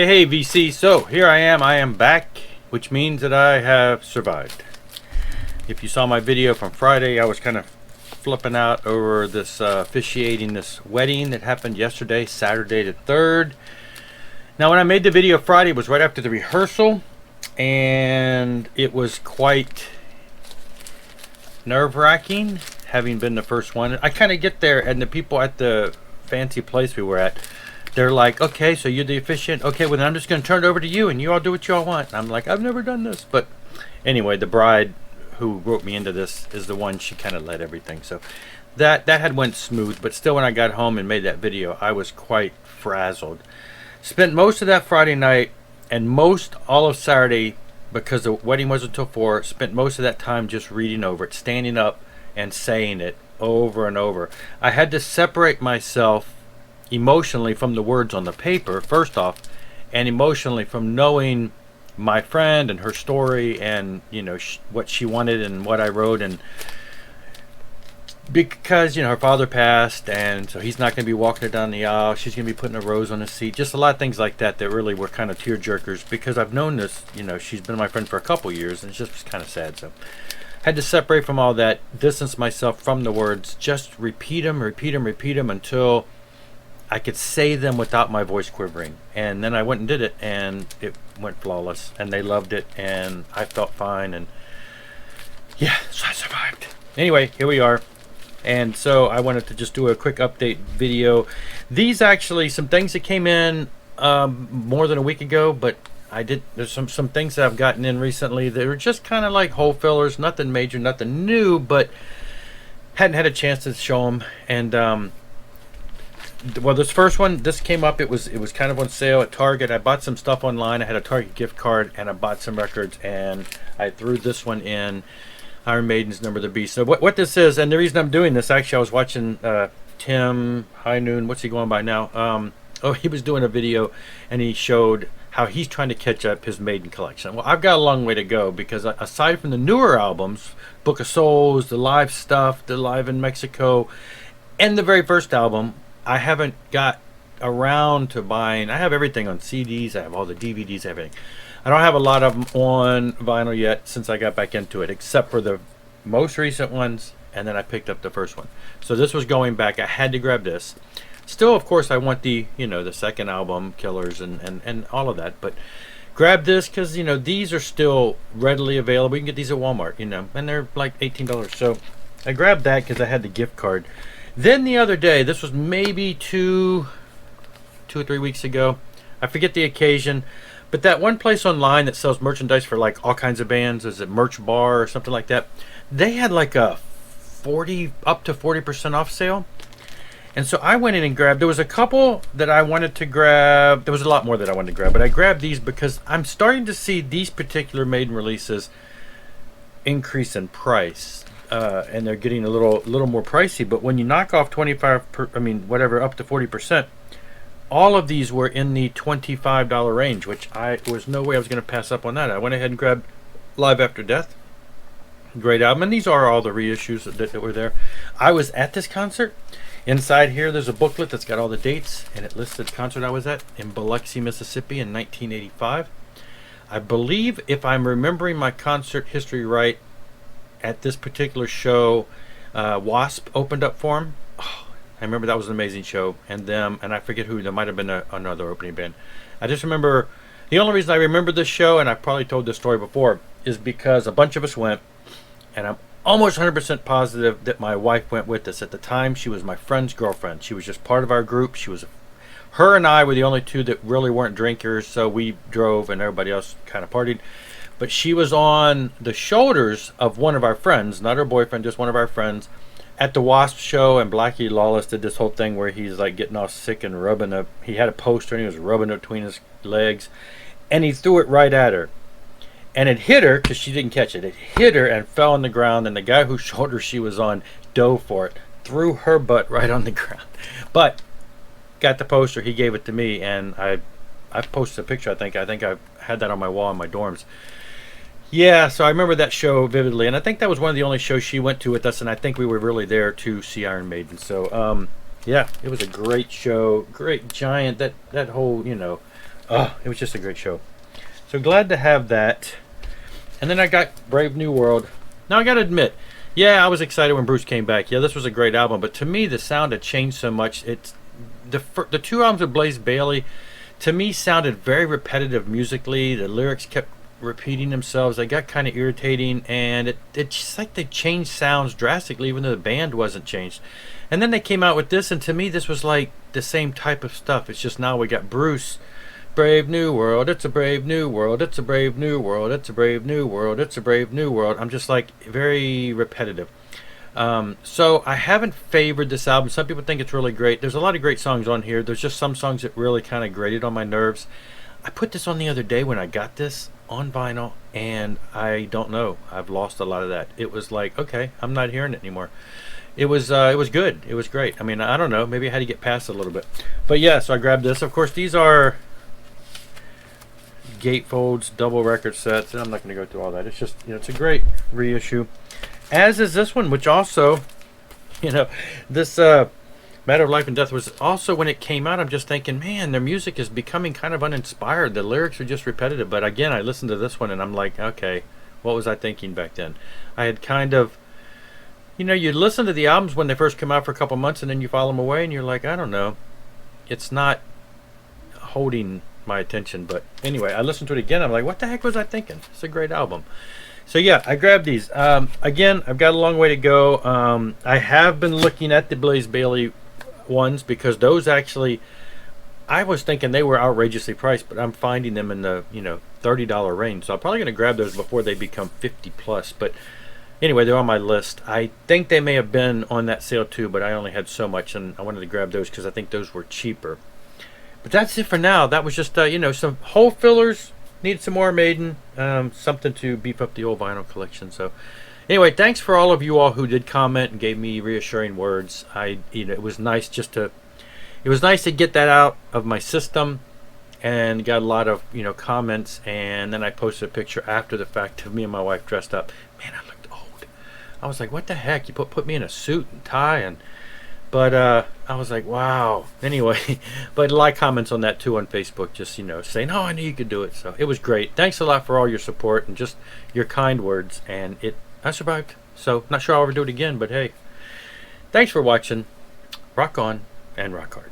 Hey VC, so here I am back, which means that I have survived. If you saw my video from Friday, I was kind of flipping out over this officiating this wedding that happened yesterday, Saturday the 3rd. Now when I made the video Friday, it was right after the rehearsal, and it was quite nerve-wracking, having been the first one. I kind of get there, and the people at the fancy place we were at, they're like, okay, so you're the officiant. Okay, well, then I'm just going to turn it over to you, and you all do what you all want. And I'm like, I've never done this. But anyway, the bride who wrote me into this is the one, she kind of led everything. So that had went smooth. But still, when I got home and made that video, I was quite frazzled. Spent most of that Friday night and most all of Saturday, because the wedding wasn't until 4, spent most of that time just reading over it, standing up and saying it over and over. I had to separate myself emotionally from the words on the paper, first off, and emotionally from knowing my friend and her story, and you know what she wanted and what I wrote, and because her father passed, and so he's not going to be walking her down the aisle. She's going to be putting a rose on the seat. Just a lot of things like that that really were kind of tear jerkers, because I've known this. She's been my friend for a couple years, and it's just kind of sad. So had to separate from all that, distance myself from the words, just repeat them until I could say them without my voice quivering. And then I went and did it, and it went flawless, and they loved it, and I felt fine, and yeah, so I survived. Anyway, here we are. And so I wanted to just do a quick update video. These actually, some things that came in more than a week ago, but there's some things that I've gotten in recently that are just kind of like hole fillers, nothing major, nothing new, but hadn't had a chance to show them. And well, this first one, this came up, it was kind of on sale at Target. I bought some stuff online. I had a Target gift card, and I bought some records, and I threw this one in, Iron Maiden's Number of the Beast. So what this is, and the reason I'm doing this, actually, I was watching Tim High Noon, what's he going by now? He was doing a video, and he showed how he's trying to catch up his Maiden collection. Well, I've got a long way to go, because aside from the newer albums, Book of Souls, the live stuff, the Live in Mexico, and the very first album, I haven't got around to buying. I have everything on CDs. I have all the DVDs, everything. I don't have a lot of them on vinyl yet since I got back into it, except for the most recent ones, and then I picked up the first one. So this was going back. I had to grab this. Still, of course, I want the the second album, Killers, and all of that. But grab this because these are still readily available. You can get these at Walmart, and they're like $18. So I grabbed that because I had the gift card. Then the other day, this was maybe two or 3 weeks ago, I forget the occasion, but that one place online that sells merchandise for like all kinds of bands, is it Merch Bar or something like that? They had like a up to 40% off sale. And so I went in and grabbed, there was a couple that I wanted to grab. There was a lot more that I wanted to grab, but I grabbed these because I'm starting to see these particular Maiden releases increase in price. And they're getting a little more pricey, but when you knock off up to 40%, all of these were in the $25 range, which was no way I was going to pass up on that. I went ahead and grabbed Live After Death. Great album, and these are all the reissues that were there. I was at this concert. Inside here, there's a booklet that's got all the dates, and it lists the concert I was at in Biloxi, Mississippi in 1985. I believe, if I'm remembering my concert history right, at this particular show, Wasp opened up for him. Oh, I remember that was an amazing show, and them, and I forget who. There might have been another opening band. I just remember, the only reason I remember this show, and I've probably told this story before, is because a bunch of us went, and I'm almost 100% positive that my wife went with us. At the time, she was my friend's girlfriend. She was just part of our group. Her and I were the only two that really weren't drinkers, so we drove, and everybody else kind of partied. But she was on the shoulders of one of our friends, not her boyfriend, just one of our friends, at the Wasp show. And Blackie Lawless did this whole thing where he's like getting all sick and rubbing up. He had a poster and he was rubbing it between his legs, and he threw it right at her. And it hit her because she didn't catch it. It hit her and fell on the ground, and the guy whose shoulder she was on dove for it, threw her butt right on the ground. But got the poster, he gave it to me, and I posted a picture. I think I've had that on my wall in my dorms. Yeah, so I remember that show vividly, and I think that was one of the only shows she went to with us, and I think we were really there to see Iron Maiden. So yeah, it was a great show, great giant. That whole Oh, it was just a great show. So glad to have that. And then I got Brave New World. Now I got to admit, yeah, I was excited when Bruce came back. Yeah, this was a great album, but to me the sound had changed so much. It's the two albums of Blaze Bayley to me sounded very repetitive musically. The lyrics kept repeating themselves. They got kind of irritating, and it's just like they changed sounds drastically, even though the band wasn't changed. And then they came out with this, and to me, this was like the same type of stuff. It's just now we got Bruce, Brave New World. It's a brave new world. It's a brave new world. It's a brave new world. It's a brave new world. I'm just like very repetitive. So I haven't favored this album. Some people think it's really great. There's a lot of great songs on here. There's just some songs that really kind of grated on my nerves. I put this on the other day when I got this on vinyl, and I don't know. I've lost a lot of that. It was like, okay, I'm not hearing it anymore. It was good. It was great. I mean, I don't know. Maybe I had to get past it a little bit. But yeah, so I grabbed this. Of course, these are gatefolds, double record sets, and I'm not going to go through all that. It's just, it's a great reissue. As is this one, which also, this Matter of Life and Death was also, when it came out, I'm just thinking, man, their music is becoming kind of uninspired. The lyrics are just repetitive. But again, I listened to this one and I'm like, okay, what was I thinking back then? I had kind of, you listen to the albums when they first come out for a couple months and then you file them away and you're like, I don't know. It's not holding my attention. But anyway, I listened to it again. I'm like, what the heck was I thinking? It's a great album. So yeah, I grabbed these. Again, I've got a long way to go. I have been looking at the Blaze Bayley ones because those actually, I was thinking they were outrageously priced, but I'm finding them in the $30 range. So I'm probably going to grab those before they become 50 plus. But anyway, they're on my list. I think they may have been on that sale too, but I only had so much, and I wanted to grab those because I think those were cheaper. But that's it for now. That was just some hole fillers. Needed some more Maiden, something to beef up the old vinyl collection. So anyway, thanks for all of you all who did comment and gave me reassuring words. It was nice it was nice to get that out of my system, and got a lot of comments. And then I posted a picture after the fact of me and my wife dressed up. Man, I looked old. I was like, what the heck? You put me in a suit and tie, but I was like, wow. Anyway, but a lot of comments on that too on Facebook, just saying, oh, I knew you could do it. So it was great. Thanks a lot for all your support and just your kind words. And I survived. So not sure I'll ever do it again, but hey, thanks for watching. Rock on and rock hard.